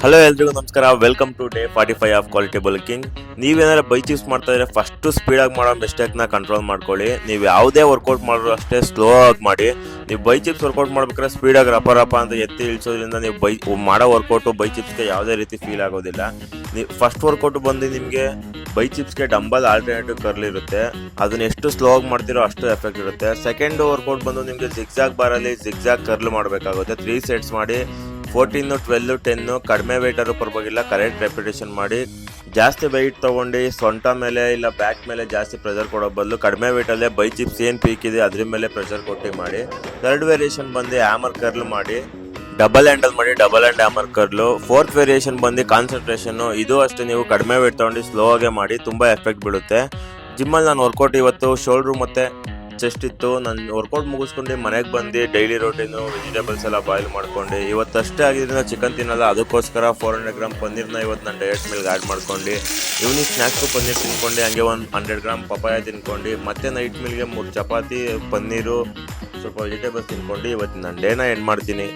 Hello ಎಲ್ರಿಗೂ ನಮಸ್ಕಾರ. Welcome to day 45 of quality bulking. ನೀವೇನಾದ್ರು ಬೈಚಿಪ್ಸ್ ಮಾಡ್ತಾ ಇದ್ರೆ ಫಸ್ಟ್ ಸ್ಪೀಡಾಗಿ ಮಾಡೋ ಮಿಸ್ಟೇಕ್ನ ಕಂಟ್ರೋಲ್ ಮಾಡ್ಕೊಳ್ಳಿ. ನೀವು ಯಾವುದೇ ವರ್ಕೌಟ್ ಮಾಡಿದ್ರು ಅಷ್ಟೇ ಸ್ಲೋ ಆಗಿ ಮಾಡಿ. ನೀವು ಬೈಚಿಪ್ಸ್ ವರ್ಕೌಟ್ ಮಾಡ್ಬೇಕಾದ್ರೆ ಸ್ಪೀಡಾಗಿ ರಪ ಅಂತ ಎತ್ತಿ ಇಳಿಸೋದ್ರಿಂದ ನೀವು ಮಾಡೋ ವರ್ಕೌಟು ಬೈಚಿಪ್ಸ್ಗೆ ಯಾವುದೇ ರೀತಿ ಫೀಲ್ ಆಗೋದಿಲ್ಲ. ನೀವು ಫಸ್ಟ್ ವರ್ಕೌಟು ಬಂದು ನಿಮಗೆ ಬೈಚಿಪ್ಸ್ಗೆ ಡಂಬಲ್ ಆಲ್ಟರ್ನೇಟಿವ್ ಕರ್ಲ್ ಇರುತ್ತೆ, ಅದನ್ನ ಎಷ್ಟು ಸ್ಲೋ ಆಗಿ ಮಾಡ್ತೀರೋ ಅಷ್ಟು ಎಫೆಕ್ಟ್ ಇರುತ್ತೆ. ಸೆಕೆಂಡ್ ವರ್ಕೌಟ್ ಬಂದು ನಿಮಗೆ ಜಿಗ್ಜಾಗ್ ಬಾರಲ್ಲಿ ಜಿಗ್ಜಾಗ್ ಕರ್ಲ್ ಮಾಡಬೇಕಾಗುತ್ತೆ. 3 ಸೆಟ್ಸ್ ಮಾಡಿ 14, 12, 10 ಕಡಿಮೆ ವೆಯ್ಟ್ ಆದ್ರೂ ಪರವಾಗಿಲ್ಲ, ಕರೆಕ್ಟ್ ರೆಪಿಟೇಷನ್ ಮಾಡಿ. ಜಾಸ್ತಿ ವೆಯ್ಟ್ ತೊಗೊಂಡು ಸೊಂಟ ಮೇಲೆ ಇಲ್ಲ ಬ್ಯಾಕ್ ಮೇಲೆ ಜಾಸ್ತಿ ಪ್ರೆಷರ್ ಕೊಡೋ ಬದಲು ಕಡಿಮೆ ವೆಯ್ಟಲ್ಲೇ ಬೈಚಿಪ್ಸ್ ಏನು ಪೀಕ್ ಇದೆ ಅದ್ರ ಮೇಲೆ ಪ್ರೆಷರ್ ಕೊಟ್ಟು ಮಾಡಿ. ಥರ್ಡ್ ವೇರಿಯೇಷನ್ ಬಂದು ಹ್ಯಾಮರ್ ಕರ್ಲ್ ಮಾಡಿ, ಡಬಲ್ ಹ್ಯಾಂಡಲ್ ಮಾಡಿ, double hand hammer curl. Fourth variation ಬಂದು ಕಾನ್ಸಂಟ್ರೇಷನ್, ಇದು ಅಷ್ಟೇ ನೀವು ಕಡಿಮೆ ವೆಯ್ಟ್ ತೊಗೊಂಡು ಸ್ಲೋ ಆಗೇ ಮಾಡಿ, ತುಂಬ ಎಫೆಕ್ಟ್ ಬೀಳುತ್ತೆ. ಜಿಮ್ಮಲ್ಲಿ ನಾನು ವರ್ಕೌಟ್ ಇವತ್ತು ಶೋಲ್ಡ್ರು ಮತ್ತು ಚೆಸ್ಟ್ ಇತ್ತು. ನಾನು ವರ್ಕೌಟ್ ಮುಗಿಸ್ಕೊಂಡು ಮನೆಗೆ ಬಂದು ಡೈಲಿ ರೋಟೀನು ವೆಜಿಟೇಬಲ್ಸ್ ಎಲ್ಲ ಬಾಯ್ಲ್ ಮಾಡ್ಕೊಂಡು, ಇವತ್ತಷ್ಟೇ ಆಗಿದ್ದರಿಂದ ಚಿಕನ್ ತಿನ್ನಲ್ಲ, ಅದಕ್ಕೋಸ್ಕರ 400 ಗ್ರಾಮ್ ಪನ್ನೀರ್ನ ಇವತ್ತು ನಾನು ಡಯಟ್ ಮಿಲ್ಗೆ ಆ್ಯಡ್ ಮಾಡ್ಕೊಂಡು ಈವ್ನಿಂಗ್ ಸ್ನ್ಯಾಕ್ಸು ಪನ್ನೀರ್ ತಿನ್ಕೊಂಡು, ಹಂಗೆ ಒಂದು 100 ಗ್ರಾಮ್ ಪಪಾಯ ತಿನ್ಕೊಂಡು, ಮತ್ತೆ ನೈಟ್ ಮಿಲ್ಗೆ 3 ಚಪಾತಿ, ಪನ್ನೀರು, ಸ್ವಲ್ಪ ವೆಜಿಟೇಬಲ್ಸ್ ತಿನ್ಕೊಂಡು ಇವತ್ತು ನಾನು ಡೇನ ಎಂಡ್ ಮಾಡ್ತೀನಿ.